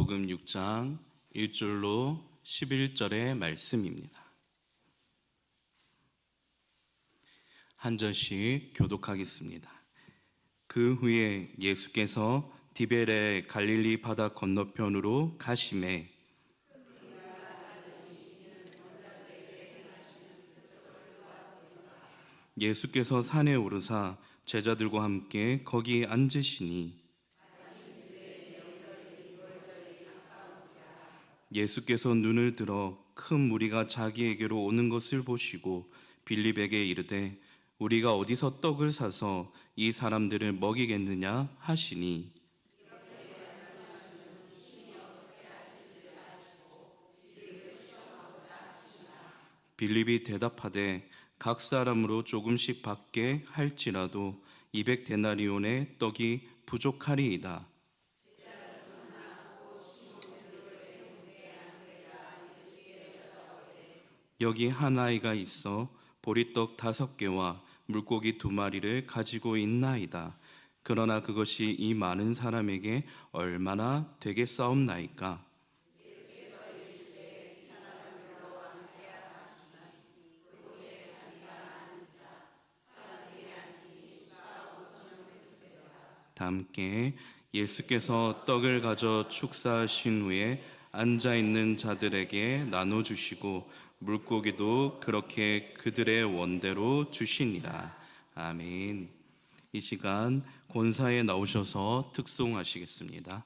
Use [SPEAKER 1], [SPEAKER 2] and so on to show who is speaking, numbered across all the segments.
[SPEAKER 1] 마가복음 6장 1절로 11절의 말씀입니다. 한 절씩 교독하겠습니다. 그 후에 예수께서 디베레 갈릴리 바다 건너편으로 가시매 예수께서 산에 오르사 제자들과 함께 거기 앉으시니 예수께서 눈을 들어 큰 무리가 자기에게로 오는 것을 보시고 빌립에게 이르되 우리가 어디서 떡을 사서 이 사람들을 먹이겠느냐 하시니 빌립이 대답하되 각 사람으로 조금씩 받게 할지라도 200데나리온의 떡이 부족하리이다. 여기 한 아이가 있어 보리떡 5개와 물고기 2마리를 가지고 있나이다. 그러나 그것이 이 많은 사람에게 얼마나 되겠사옵나이까? 다 함께 예수께서 떡을 가져 축사하신 후에 앉아있는 자들에게 나눠주시고 물고기도 그렇게 그들의 원대로 주시니라. 아멘. 이 시간 권사에 나오셔서 특송하시겠습니다.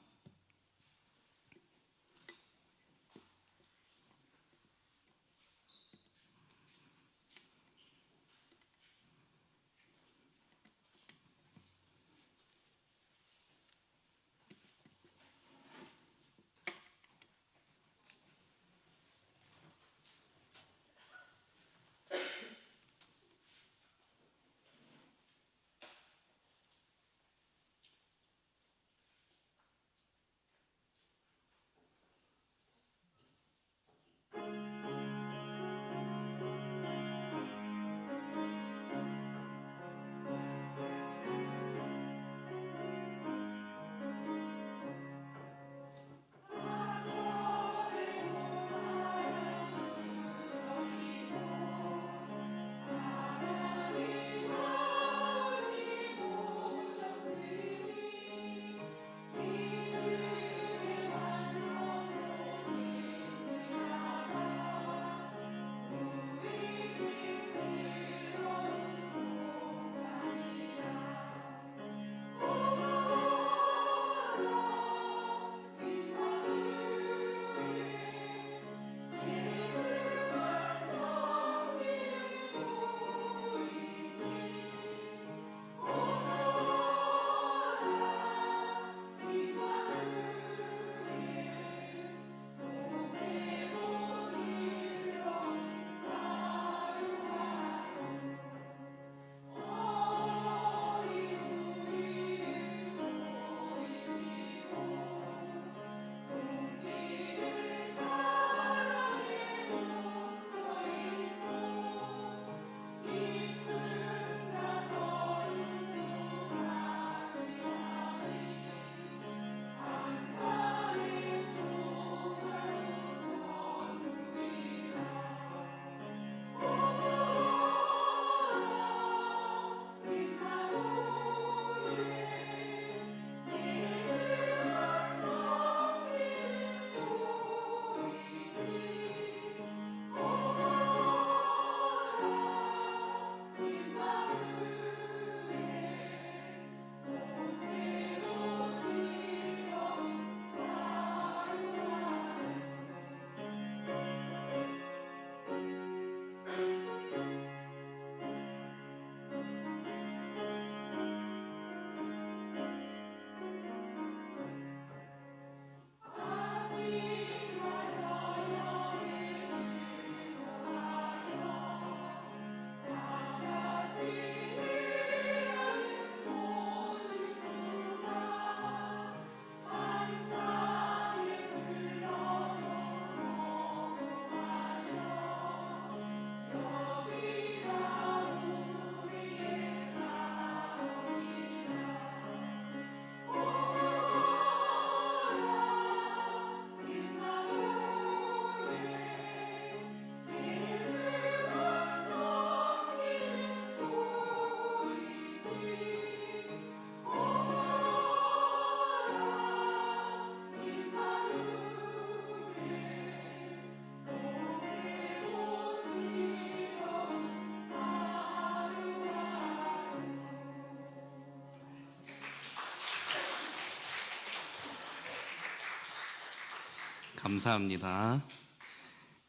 [SPEAKER 1] 감사합니다.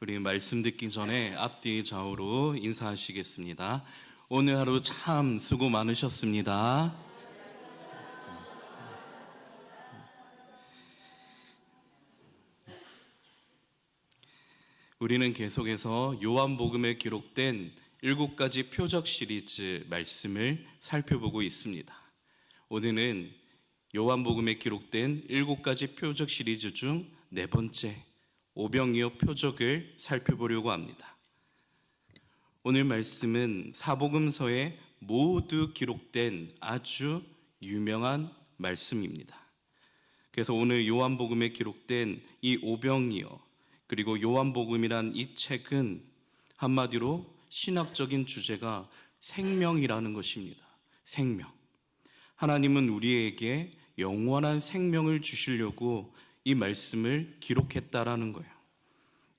[SPEAKER 1] 우리 말씀 듣기 전에 앞뒤 좌우로 인사하시겠습니다. 오늘 하루 참 수고 많으셨습니다. 우리는 계속해서 요한복음에 기록된 7가지 표적 시리즈 말씀을 살펴보고 있습니다. 오늘은 요한복음에 기록된 7가지 표적 시리즈 중 4번째 오병이어 표적을 살펴보려고 합니다. 오늘 말씀은 사복음서에 모두 기록된 아주 유명한 말씀입니다. 그래서 오늘 요한복음에 기록된 이 오병이어 그리고 요한복음이란 이 책은 한마디로 신학적인 주제가 생명이라는 것입니다. 생명. 하나님은 우리에게 영원한 생명을 주시려고 이 말씀을 기록했다라는 거예요.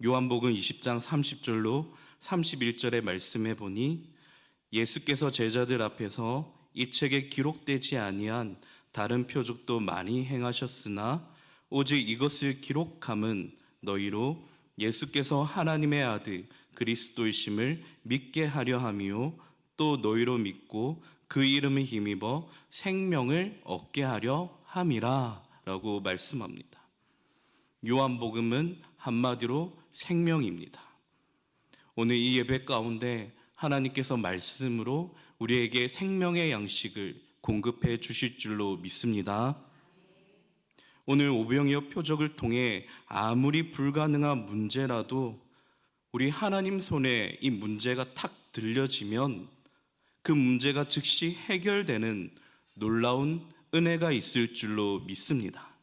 [SPEAKER 1] 요한복음 20장 30절로 31절의 말씀에 보니 예수께서 제자들 앞에서 이 책에 기록되지 아니한 다른 표적도 많이 행하셨으나 오직 이것을 기록함은 너희로 예수께서 하나님의 아들 그리스도이심을 믿게 하려 함이요 또 너희로 믿고 그 이름에 힘입어 생명을 얻게 하려 함이라 라고 말씀합니다. 요한복음은 한마디로 생명입니다. 오늘 이 예배 가운데 하나님께서 말씀으로 우리에게 생명의 양식을 공급해 주실 줄로 믿습니다. 오늘 오병이어 표적을 통해 아무리 불가능한 문제라도 우리 하나님 손에 이 문제가 탁 들려지면 그 문제가 즉시 해결되는 놀라운 은혜가 있을 줄로 믿습니다.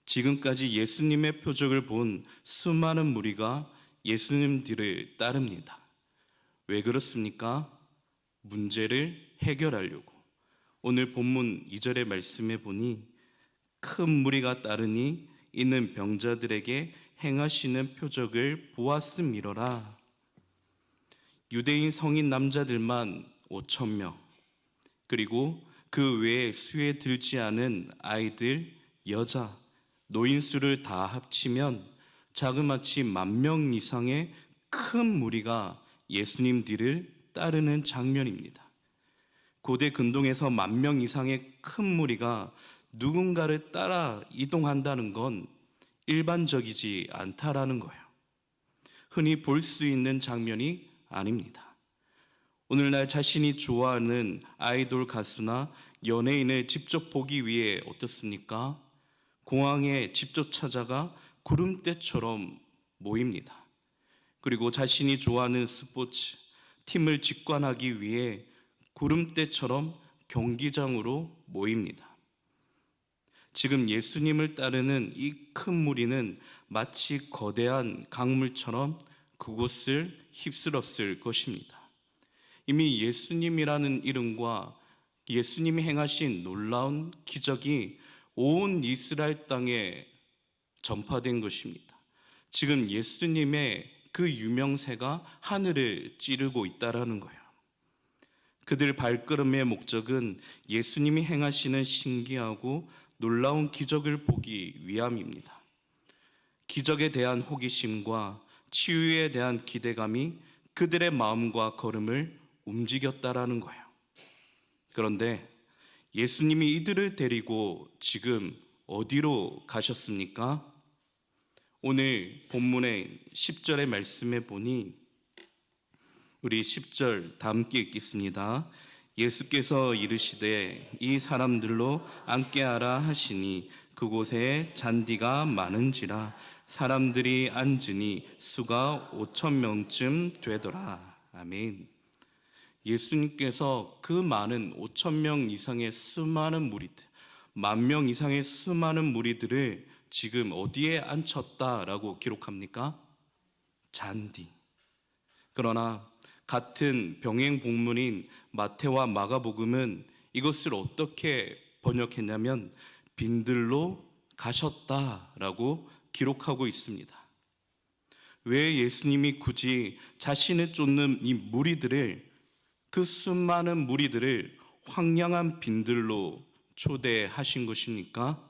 [SPEAKER 1] 지금까지 예수님의 표적을 본 수많은 무리가 예수님 뒤를 따릅니다. 왜 그렇습니까? 문제를 해결하려고. 오늘 본문 2절의 말씀에 보니 큰 무리가 따르니 이는 병자들에게 행하시는 표적을 보았음이로라. 유대인 성인 남자들만 5,000명 그리고 그 외에 수에 들지 않은 아이들, 여자, 노인 수를 다 합치면 자그마치 10,000명 이상의 큰 무리가 예수님 뒤를 따르는 장면입니다. 고대 근동에서 10,000명 이상의 큰 무리가 누군가를 따라 이동한다는 건 일반적이지 않다라는 거예요. 흔히 볼 수 있는 장면이 아닙니다. 오늘날 자신이 좋아하는 아이돌 가수나 연예인을 직접 보기 위해 어떻습니까? 공항에 직접 찾아가 구름대처럼 모입니다. 그리고 자신이 좋아하는 스포츠 팀을 직관하기 위해 구름대처럼 경기장으로 모입니다. 지금 예수님을 따르는 이 큰 무리는 마치 거대한 강물처럼 그곳을 휩쓸었을 것입니다. 이미 예수님이라는 이름과 예수님이 행하신 놀라운 기적이 온 이스라엘 땅에 전파된 것입니다. 지금 예수님의 그 유명세가 하늘을 찌르고 있다라는 거예요. 그들 발걸음의 목적은 예수님이 행하시는 신기하고 놀라운 기적을 보기 위함입니다. 기적에 대한 호기심과 치유에 대한 기대감이 그들의 마음과 걸음을 움직였다라는 거예요. 그런데 예수님이 이들을 데리고 지금 어디로 가셨습니까? 오늘 본문의 10절의 말씀에 보니 우리 10절 다 함께 읽겠습니다. 예수께서 이르시되 이 사람들로 앉게하라 하시니 그곳에 잔디가 많은지라 사람들이 앉으니 수가 5,000명쯤 되더라. 아멘. 예수님께서 그 많은 5,000명 이상의 수많은 무리들, 10,000명 이상의 수많은 무리들을 지금 어디에 앉혔다라고 기록합니까? 잔디. 그러나 같은 병행 본문인 마태와 마가복음은 이것을 어떻게 번역했냐면 빈들로 가셨다라고 기록하고 있습니다. 왜 예수님이 굳이 자신을 쫓는 이 무리들을 그 수많은 무리들을 황량한 빈들로 초대하신 것입니까?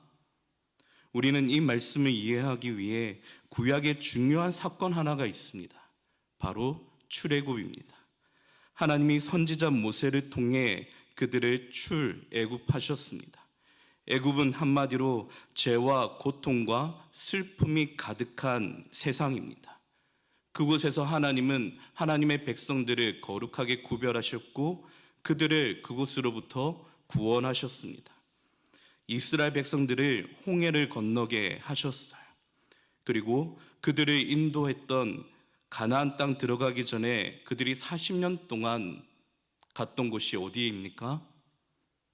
[SPEAKER 1] 우리는 이 말씀을 이해하기 위해 구약의 중요한 사건 하나가 있습니다. 바로 출애굽입니다. 하나님이 선지자 모세를 통해 그들을 출애굽하셨습니다. 애굽은 한마디로 죄와 고통과 슬픔이 가득한 세상입니다. 그곳에서 하나님은 하나님의 백성들을 거룩하게 구별하셨고 그들을 그곳으로부터 구원하셨습니다. 이스라엘 백성들을 홍해를 건너게 하셨어요. 그리고 그들을 인도했던 가나안 땅 들어가기 전에 그들이 40년 동안 갔던 곳이 어디입니까?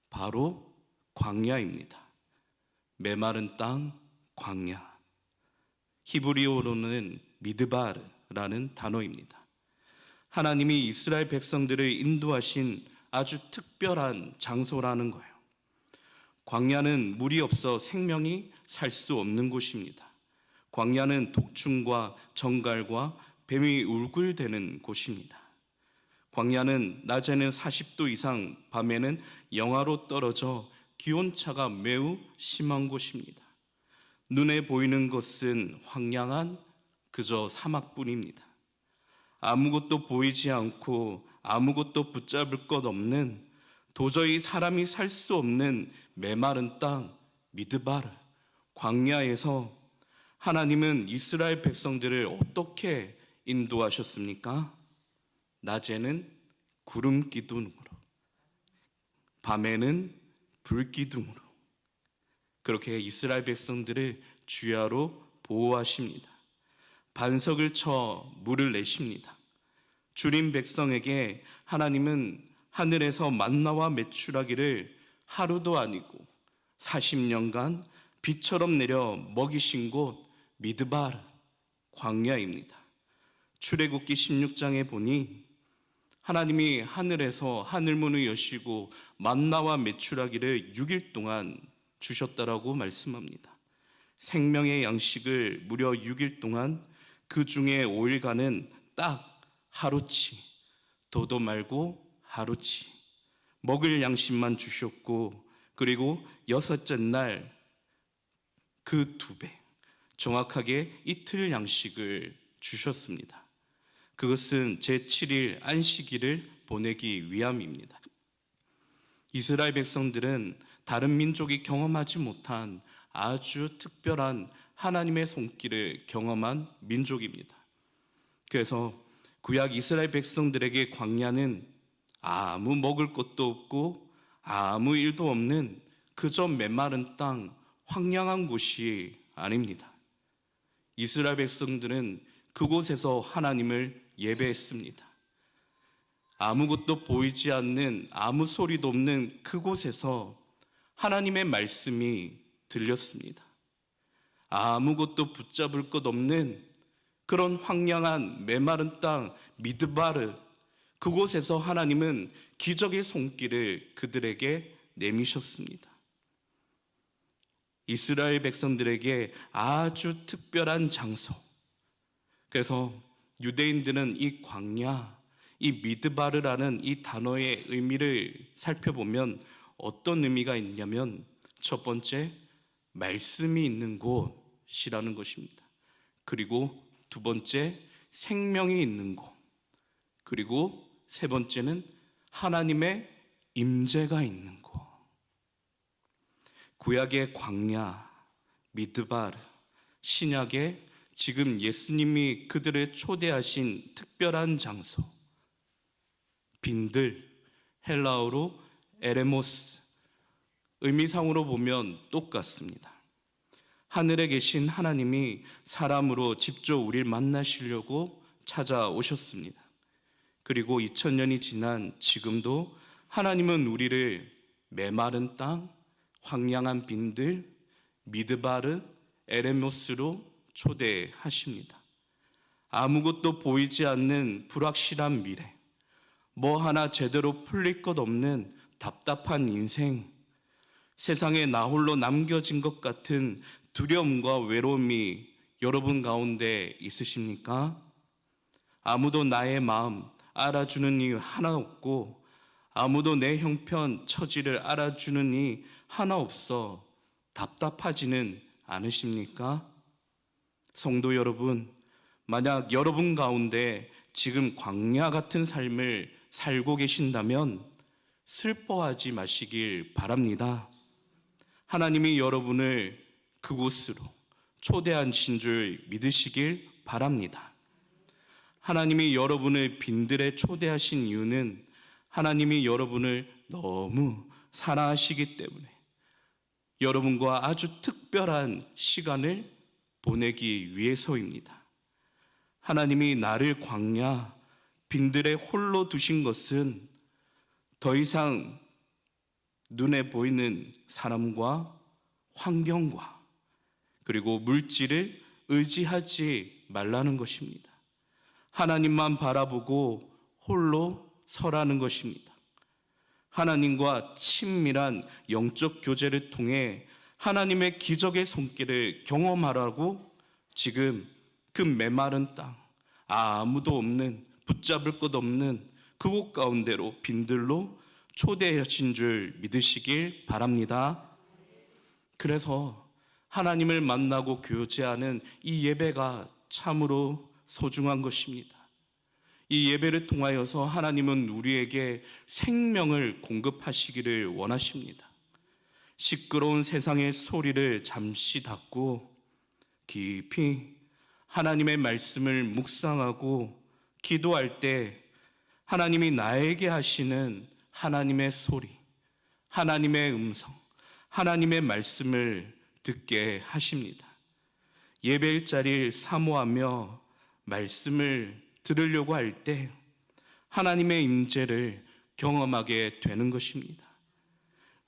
[SPEAKER 1] 바로 광야입니다. 메마른 땅 광야. 히브리어로는 미드바르라는 단어입니다. 하나님이 이스라엘 백성들을 인도하신 아주 특별한 장소라는 거예요. 광야는 물이 없어 생명이 살 수 없는 곳입니다. 광야는 독충과 정갈과 뱀이 울굴대는 곳입니다. 광야는 낮에는 40도 이상, 밤에는 영하로 떨어져 기온차가 매우 심한 곳입니다. 눈에 보이는 것은 황량한 그저 사막뿐입니다. 아무것도 보이지 않고 아무것도 붙잡을 것 없는, 도저히 사람이 살 수 없는 메마른 땅 미드바르 광야에서 하나님은 이스라엘 백성들을 어떻게 인도하셨습니까? 낮에는 구름 기둥으로, 밤에는 불 기둥으로 그렇게 이스라엘 백성들을 주야로 보호하십니다. 반석을 쳐 물을 내십니다. 줄인 백성에게 하나님은 하늘에서 만나와 메추라기를 하루도 아니고 40년간 비처럼 내려 먹이신 곳 미드바르 광야입니다. 출애굽기 16장에 보니 하나님이 하늘에서 하늘문을 여시고 만나와 메추라기를 6일 동안 주셨다라고 말씀합니다. 생명의 양식을 무려 6일 동안, 그 중에 5일간은 딱 하루치, 도도 말고 하루치 먹을 양식만 주셨고, 그리고 여섯째 날 그 2배, 정확하게 이틀 양식을 주셨습니다. 그것은 제7일 안식일을 보내기 위함입니다. 이스라엘 백성들은 다른 민족이 경험하지 못한 아주 특별한 하나님의 손길을 경험한 민족입니다. 그래서 구약 이스라엘 백성들에게 광야는 아무 먹을 것도 없고 아무 일도 없는 그저 메마른 땅, 황량한 곳이 아닙니다. 이스라엘 백성들은 그곳에서 하나님을 예배했습니다. 아무것도 보이지 않는, 아무 소리도 없는 그곳에서 하나님의 말씀이 들렸습니다. 아무것도 붙잡을 것 없는 그런 황량한 메마른 땅 미드바르, 그곳에서 하나님은 기적의 손길을 그들에게 내미셨습니다. 이스라엘 백성들에게 아주 특별한 장소. 그래서 유대인들은 이 광야, 이 미드바르라는 이 단어의 의미를 살펴보면 어떤 의미가 있냐면, 첫 번째, 말씀이 있는 곳이라는 것입니다. 그리고 두 번째, 생명이 있는 곳. 그리고 세 번째는 하나님의 임재가 있는 곳. 구약의 광야, 미드바르, 신약의 지금 예수님이 그들을 초대하신 특별한 장소, 빈들, 헬라어로 에레모스, 의미상으로 보면 똑같습니다. 하늘에 계신 하나님이 사람으로 직접 우리를 만나시려고 찾아오셨습니다. 그리고 2000년이 지난 지금도 하나님은 우리를 메마른 땅, 황량한 빈들, 미드바르, 에레모스로 초대하십니다. 아무것도 보이지 않는 불확실한 미래, 뭐 하나 제대로 풀릴 것 없는 답답한 인생, 세상에 나 홀로 남겨진 것 같은 두려움과 외로움이 여러분 가운데 있으십니까? 아무도 나의 마음 알아주는 이 하나 없고, 아무도 내 형편 처지를 알아주는 이 하나 없어 답답하지는 않으십니까? 성도 여러분, 만약 여러분 가운데 지금 광야 같은 삶을 살고 계신다면 슬퍼하지 마시길 바랍니다. 하나님이 여러분을 그곳으로 초대하신 줄 믿으시길 바랍니다. 하나님이 여러분을 빈들에 초대하신 이유는 하나님이 여러분을 너무 사랑하시기 때문에 여러분과 아주 특별한 시간을 보내기 위해서입니다. 하나님이 나를 광야, 빈들에 홀로 두신 것은 더 이상 눈에 보이는 사람과 환경과 그리고 물질을 의지하지 말라는 것입니다. 하나님만 바라보고 홀로 서라는 것입니다. 하나님과 친밀한 영적 교제를 통해 하나님의 기적의 손길을 경험하라고 지금 그 메마른 땅, 아무도 없는, 붙잡을 것 없는 그곳 가운데로 빈들로 초대하신 줄 믿으시길 바랍니다. 그래서 하나님을 만나고 교제하는 이 예배가 참으로 소중한 것입니다. 이 예배를 통하여서 하나님은 우리에게 생명을 공급하시기를 원하십니다. 시끄러운 세상의 소리를 잠시 닫고 깊이 하나님의 말씀을 묵상하고 기도할 때 하나님이 나에게 하시는 하나님의 소리, 하나님의 음성, 하나님의 말씀을 듣게 하십니다. 예배일 자리를 사모하며 말씀을 들으려고 할 때 하나님의 임재를 경험하게 되는 것입니다.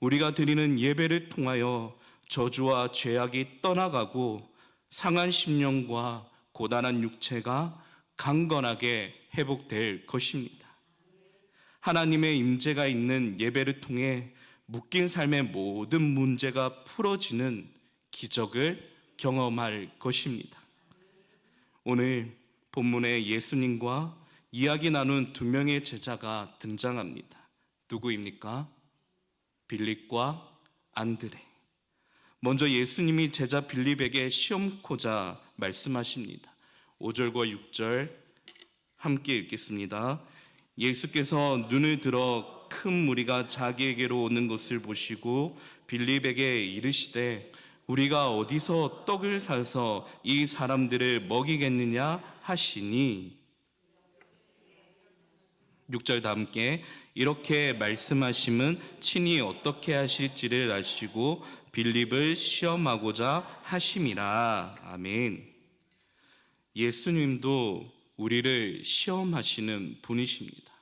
[SPEAKER 1] 우리가 드리는 예배를 통하여 저주와 죄악이 떠나가고 상한 심령과 고단한 육체가 강건하게 회복될 것입니다. 하나님의 임재가 있는 예배를 통해 묶인 삶의 모든 문제가 풀어지는 기적을 경험할 것입니다. 오늘 본문에 예수님과 이야기 나눈 두 명의 제자가 등장합니다. 누구입니까? 빌립과 안드레. 먼저 예수님이 제자 빌립에게 시험코자 말씀하십니다. 5절과 6절 함께 읽겠습니다. 예수께서 눈을 들어 큰 무리가 자기에게로 오는 것을 보시고 빌립에게 이르시되 우리가 어디서 떡을 사서 이 사람들을 먹이겠느냐 하시니 6절 다 함께 이렇게 말씀하심은 친히 어떻게 하실지를 아시고 빌립을 시험하고자 하심이라. 아멘. 예수님도 우리를 시험하시는 분이십니다.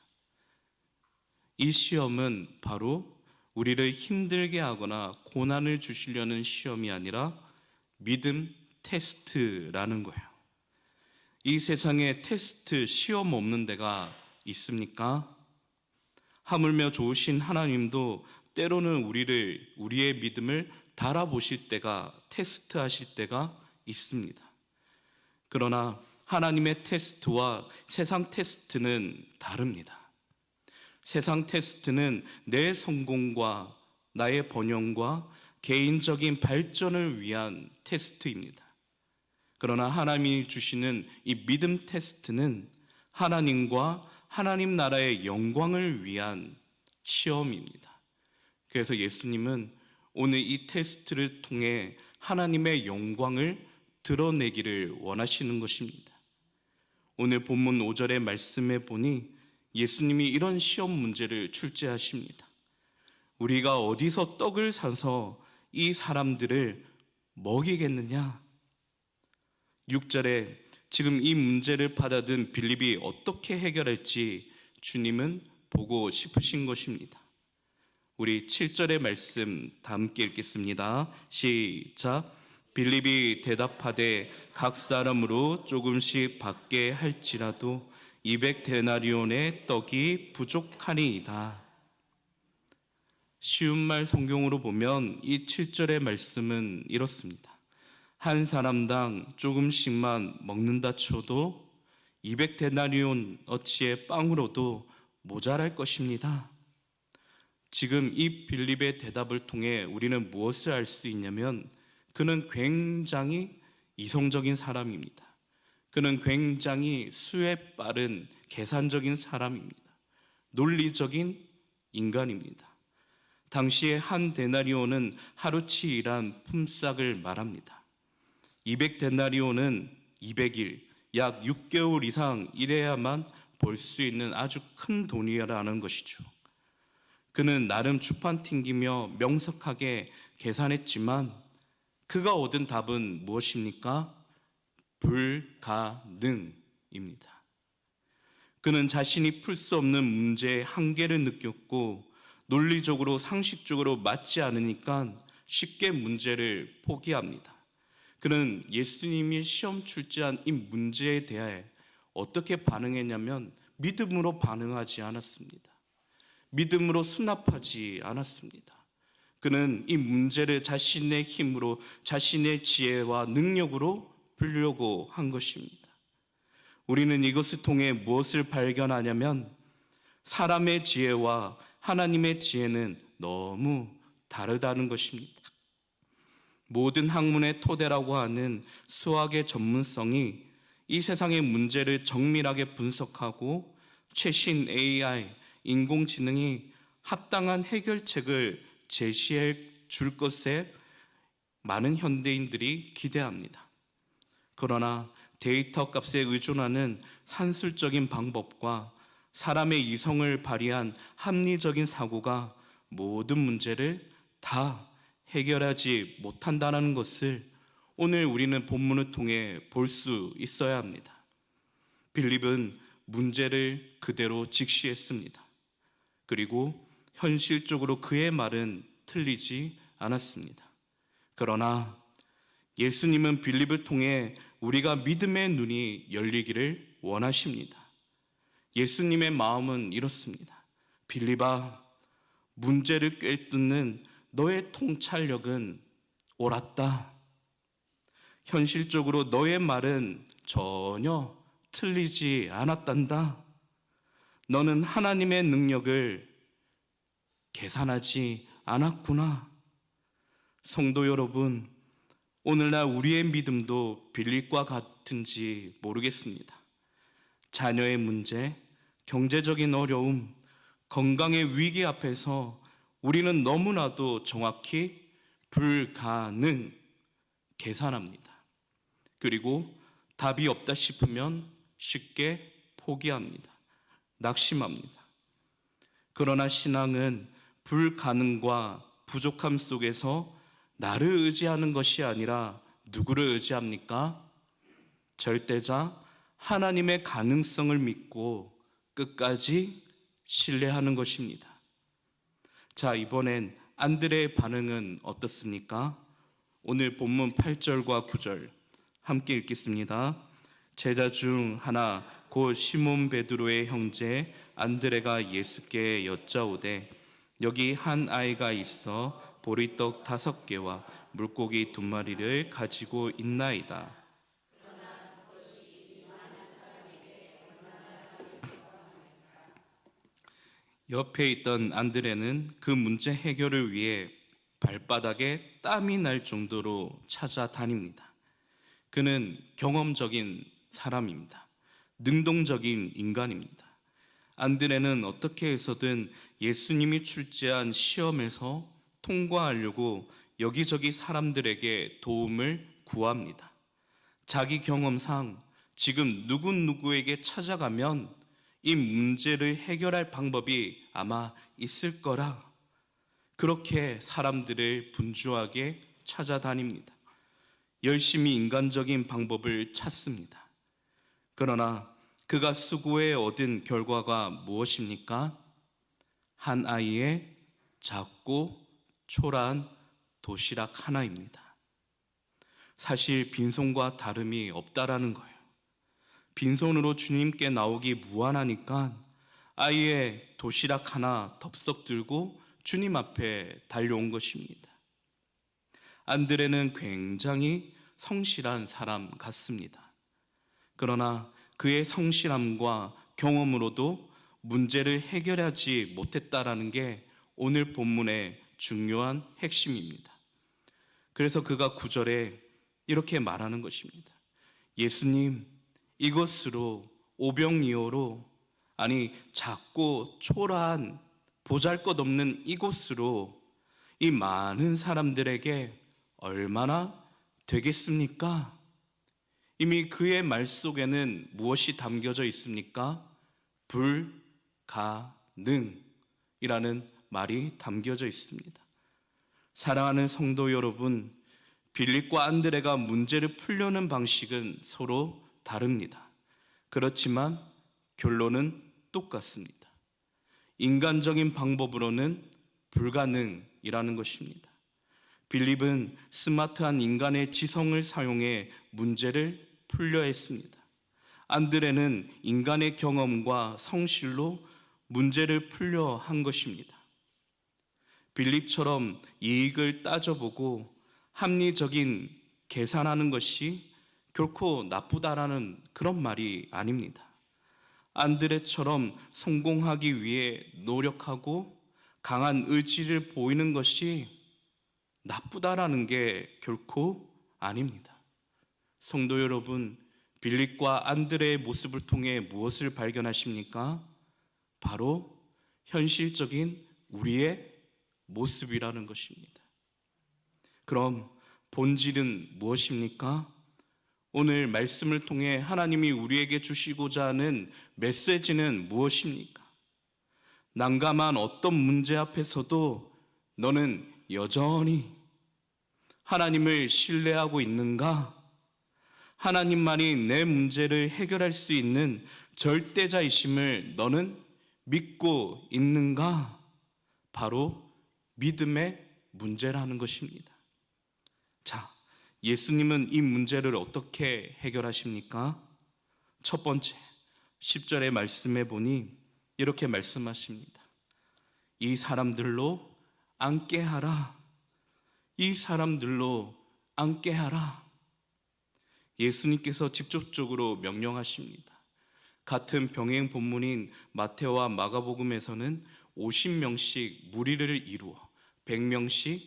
[SPEAKER 1] 이 시험은 바로 우리를 힘들게 하거나 고난을 주시려는 시험이 아니라 믿음 테스트라는 거예요. 이 세상에 테스트, 시험 없는 데가 있습니까? 하물며 좋으신 하나님도 때로는 우리의 믿음을 달아보실 때가, 테스트하실 때가 있습니다. 그러나 하나님의 테스트와 세상 테스트는 다릅니다. 세상 테스트는 내 성공과 나의 번영과 개인적인 발전을 위한 테스트입니다. 그러나 하나님이 주시는 이 믿음 테스트는 하나님과 하나님 나라의 영광을 위한 시험입니다. 그래서 예수님은 오늘 이 테스트를 통해 하나님의 영광을 드러내기를 원하시는 것입니다. 오늘 본문 5절의 말씀에 보니 예수님이 이런 시험 문제를 출제하십니다. 우리가 어디서 떡을 사서 이 사람들을 먹이겠느냐? 6절에 지금 이 문제를 받아든 빌립이 어떻게 해결할지 주님은 보고 싶으신 것입니다. 우리 7절의 말씀 다 함께 읽겠습니다. 시작. 빌립이 대답하되 각 사람으로 조금씩 받게 할지라도 200데나리온의 떡이 부족하니이다. 쉬운 말 성경으로 보면 이 7절의 말씀은 이렇습니다. 한 사람당 조금씩만 먹는다 쳐도 200데나리온 어치의 빵으로도 모자랄 것입니다. 지금 이 빌립의 대답을 통해 우리는 무엇을 알 수 있냐면 그는 굉장히 이성적인 사람입니다. 그는 굉장히 수에 빠른 계산적인 사람입니다. 논리적인 인간입니다. 당시에 한 데나리온은 하루치 일한 품삯을 말합니다. 200데나리온은 200일, 약 6개월 이상 일해야만 벌 수 있는 아주 큰 돈이라는 것이죠. 그는 나름 주판 튕기며 명석하게 계산했지만 그가 얻은 답은 무엇입니까? 불가능입니다. 그는 자신이 풀 수 없는 문제의 한계를 느꼈고 논리적으로 상식적으로 맞지 않으니까 쉽게 문제를 포기합니다. 그는 예수님이 시험 출제한 이 문제에 대해 어떻게 반응했냐면 믿음으로 반응하지 않았습니다. 믿음으로 수납하지 않았습니다. 그는 이 문제를 자신의 힘으로 자신의 지혜와 능력으로 풀려고 한 것입니다. 우리는 이것을 통해 무엇을 발견하냐면 사람의 지혜와 하나님의 지혜는 너무 다르다는 것입니다. 모든 학문의 토대라고 하는 수학의 전문성이 이 세상의 문제를 정밀하게 분석하고 최신 AI, 인공지능이 합당한 해결책을 제시해 줄 것에 많은 현대인들이 기대합니다. 그러나 데이터 값에 의존하는 산술적인 방법과 사람의 이성을 발휘한 합리적인 사고가 모든 문제를 다 해결하지 못한다는 것을 오늘 우리는 본문을 통해 볼 수 있어야 합니다. 빌립은 문제를 그대로 직시했습니다. 그리고 현실적으로 그의 말은 틀리지 않았습니다. 그러나 예수님은 빌립을 통해 우리가 믿음의 눈이 열리기를 원하십니다. 예수님의 마음은 이렇습니다. 빌립아, 문제를 꿰뚫는 너의 통찰력은 옳았다. 현실적으로 너의 말은 전혀 틀리지 않았단다. 너는 하나님의 능력을 계산하지 않았구나. 성도 여러분, 오늘날 우리의 믿음도 빌립과 같은지 모르겠습니다. 자녀의 문제, 경제적인 어려움, 건강의 위기 앞에서 우리는 너무나도 정확히 불가능 계산합니다. 그리고 답이 없다 싶으면 쉽게 포기합니다. 낙심합니다. 그러나 신앙은 불가능과 부족함 속에서 나를 의지하는 것이 아니라 누구를 의지합니까? 절대자 하나님의 가능성을 믿고 끝까지 신뢰하는 것입니다. 자, 이번엔 안드레의 반응은 어떻습니까? 오늘 본문 8절과 9절 함께 읽겠습니다. 제자 중 하나 곧 시몬 베드로의 형제 안드레가 예수께 여짜오되 여기 한 아이가 있어 보리떡 5개와 물고기 2마리를 가지고 있나이다. 옆에 있던 안드레는 그 문제 해결을 위해 발바닥에 땀이 날 정도로 찾아다닙니다. 그는 경험적인 사람입니다. 능동적인 인간입니다. 안드레는 어떻게 해서든 예수님이 출제한 시험에서 통과하려고 여기저기 사람들에게 도움을 구합니다. 자기 경험상 지금 누구에게 찾아가면 이 문제를 해결할 방법이 아마 있을 거라 그렇게 사람들을 분주하게 찾아다닙니다. 열심히 인간적인 방법을 찾습니다. 그러나 그가 수고해 얻은 결과가 무엇입니까? 한 아이의 작고 초라한 도시락 하나입니다. 사실 빈손과 다름이 없다라는 거예요. 빈손으로 주님께 나오기 무안하니까 아이의 도시락 하나 덥석 들고 주님 앞에 달려온 것입니다. 안드레는 굉장히 성실한 사람 같습니다. 그러나 그의 성실함과 경험으로도 문제를 해결하지 못했다라는 게 오늘 본문의 중요한 핵심입니다. 그래서 그가 9절에 이렇게 말하는 것입니다. 예수님, 이것으로 오병이어로, 아니 작고 초라한 보잘것없는 이곳으로 이 많은 사람들에게 얼마나 되겠습니까? 이미 그의 말 속에는 무엇이 담겨져 있습니까? 불가능이라는 말이 담겨져 있습니다. 사랑하는 성도 여러분, 빌립과 안드레가 문제를 풀려는 방식은 서로 다릅니다. 그렇지만 결론은 똑같습니다. 인간적인 방법으로는 불가능이라는 것입니다. 빌립은 스마트한 인간의 지성을 사용해 문제를 풀려 했습니다. 안드레는 인간의 경험과 성실로 문제를 풀려 한 것입니다. 빌립처럼 이익을 따져보고 합리적인 계산하는 것이 결코 나쁘다라는 그런 말이 아닙니다. 안드레처럼 성공하기 위해 노력하고 강한 의지를 보이는 것이 나쁘다라는 게 결코 아닙니다. 성도 여러분, 빌립과 안드레의 모습을 통해 무엇을 발견하십니까? 바로 현실적인 우리의 모습이라는 것입니다. 그럼 본질은 무엇입니까? 오늘 말씀을 통해 하나님이 우리에게 주시고자 하는 메시지는 무엇입니까? 난감한 어떤 문제 앞에서도 너는 여전히 하나님을 신뢰하고 있는가? 하나님만이 내 문제를 해결할 수 있는 절대자이심을 너는 믿고 있는가? 바로 믿음의 문제라는 것입니다. 자, 예수님은 이 문제를 어떻게 해결하십니까? 첫 번째, 10절의 말씀에 보니 이렇게 말씀하십니다. 이 사람들로 앉게 하라. 이 사람들로 앉게 하라. 예수님께서 직접적으로 명령하십니다. 같은 병행 본문인 마태와 마가복음에서는 50명씩 무리를 이루어 100명씩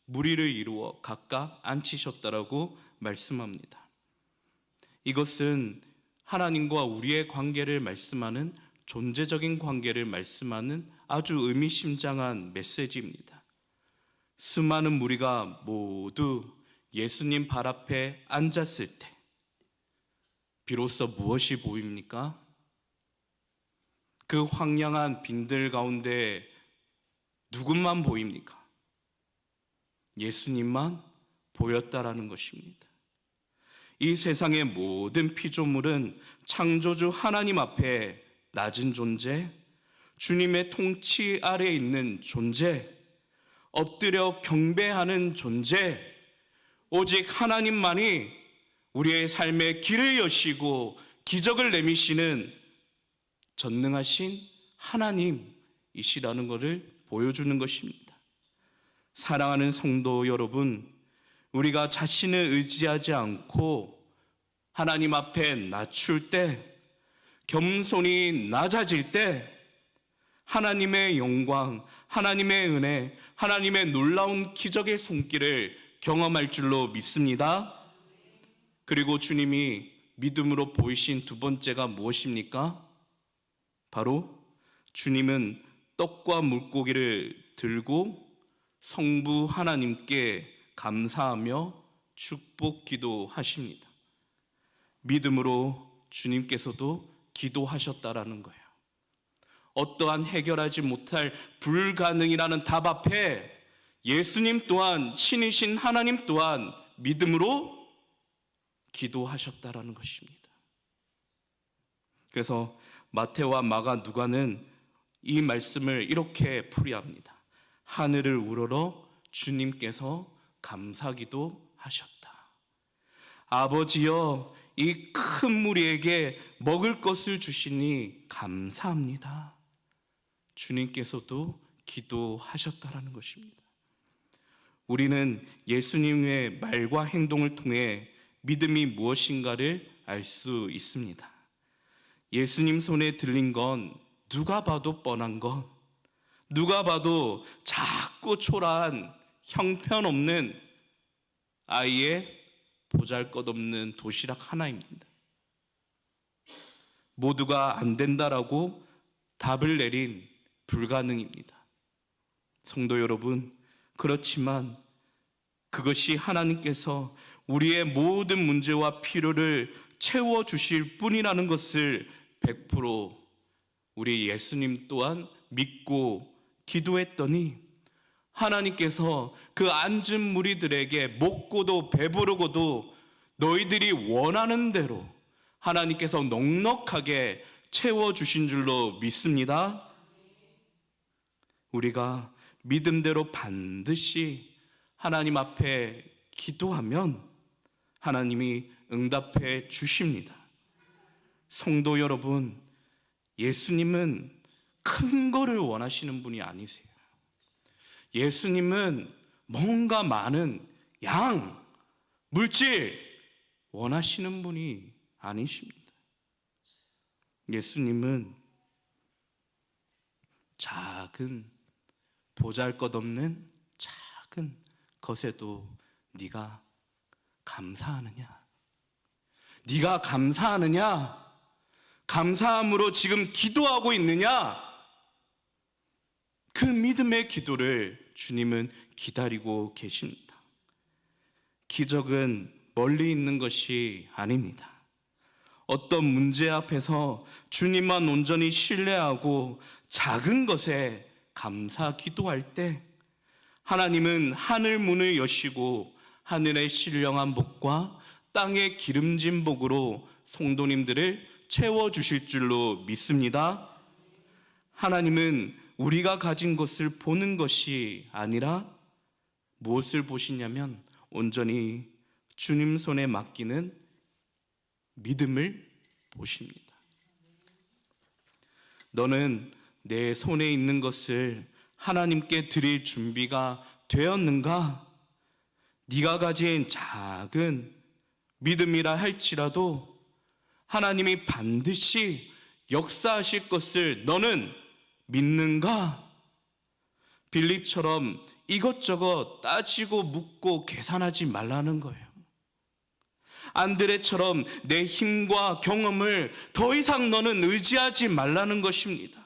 [SPEAKER 1] 무리를 이루어 각각 앉히셨다라고 말씀합니다. 이것은 하나님과 우리의 관계를 말씀하는 존재적인 관계를 말씀하는 아주 의미심장한 메시지입니다. 수많은 무리가 모두 예수님 발 앞에 앉았을 때 비로소 무엇이 보입니까? 그 황량한 빈들 가운데 누구만 보입니까? 예수님만 보였다라는 것입니다. 이 세상의 모든 피조물은 창조주 하나님 앞에 낮은 존재, 주님의 통치 아래에 있는 존재, 엎드려 경배하는 존재, 오직 하나님만이 우리의 삶의 길을 여시고 기적을 내미시는 전능하신 하나님이시라는 것을 보여주는 것입니다. 사랑하는 성도 여러분, 우리가 자신을 의지하지 않고 하나님 앞에 낮출 때, 겸손히 낮아질 때 하나님의 영광, 하나님의 은혜, 하나님의 놀라운 기적의 손길을 경험할 줄로 믿습니다. 그리고 주님이 믿음으로 보이신 두 번째가 무엇입니까? 바로 주님은 떡과 물고기를 들고 성부 하나님께 감사하며 축복 기도하십니다. 믿음으로 주님께서도 기도하셨다라는 거예요. 어떠한 해결하지 못할 불가능이라는 답 앞에 예수님 또한, 신이신 하나님 또한 믿음으로 기도하셨다라는 것입니다. 그래서 마태와 마가, 누가는 이 말씀을 이렇게 풀이합니다. 하늘을 우러러 주님께서 감사기도 하셨다. 아버지여, 이 큰 무리에게 먹을 것을 주시니 감사합니다. 주님께서도 기도하셨다라는 것입니다. 우리는 예수님의 말과 행동을 통해 믿음이 무엇인가를 알 수 있습니다. 예수님 손에 들린 건 누가 봐도 뻔한 것, 누가 봐도 작고 초라한 형편없는 아이의 보잘것없는 도시락 하나입니다. 모두가 안 된다라고 답을 내린 불가능입니다. 성도 여러분, 그렇지만 그것이 하나님께서 우리의 모든 문제와 필요를 채워주실 뿐이라는 것을 100% 우리 예수님 또한 믿고 기도했더니 하나님께서 그 앉은 무리들에게 먹고도 배부르고도 너희들이 원하는 대로 하나님께서 넉넉하게 채워주신 줄로 믿습니다. 우리가 믿음대로 반드시 하나님 앞에 기도하면 하나님이 응답해 주십니다. 성도 여러분, 예수님은 큰 거를 원하시는 분이 아니세요. 예수님은 뭔가 많은 양, 물질 원하시는 분이 아니십니다. 예수님은 작은 보잘것없는 작은 것에도 네가 감사하느냐? 네가 감사하느냐? 감사함으로 지금 기도하고 있느냐? 그 믿음의 기도를 주님은 기다리고 계십니다. 기적은 멀리 있는 것이 아닙니다. 어떤 문제 앞에서 주님만 온전히 신뢰하고 작은 것에 감사 기도할 때 하나님은 하늘 문을 여시고 하늘의 신령한 복과 땅의 기름진 복으로 성도님들을 채워주실 줄로 믿습니다. 하나님은 우리가 가진 것을 보는 것이 아니라 무엇을 보시냐면 온전히 주님 손에 맡기는 믿음을 보십니다. 너는 내 손에 있는 것을 하나님께 드릴 준비가 되었는가? 네가 가진 작은 믿음이라 할지라도 하나님이 반드시 역사하실 것을 너는 믿는가? 빌립처럼 이것저것 따지고 묻고 계산하지 말라는 거예요. 안드레처럼 내 힘과 경험을 더 이상 너는 의지하지 말라는 것입니다.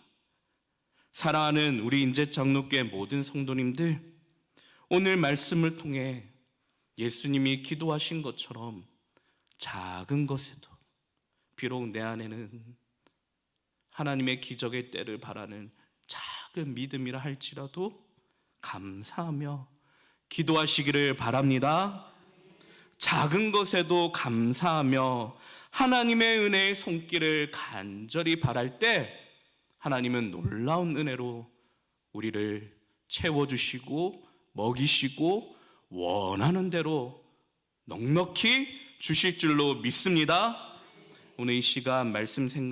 [SPEAKER 1] 사랑하는 우리 인재 장로교회 모든 성도님들, 오늘 말씀을 통해 예수님이 기도하신 것처럼 작은 것에도 비록 내 안에는 하나님의 기적의 때를 바라는 작은 믿음이라 할지라도 감사하며 기도하시기를 바랍니다. 작은 것에도 감사하며 하나님의 은혜의 손길을 간절히 바랄 때 하나님은 놀라운 은혜로 우리를 채워주시고 먹이시고 원하는 대로 넉넉히 주실 줄로 믿습니다. 오늘 이 시간 말씀 생각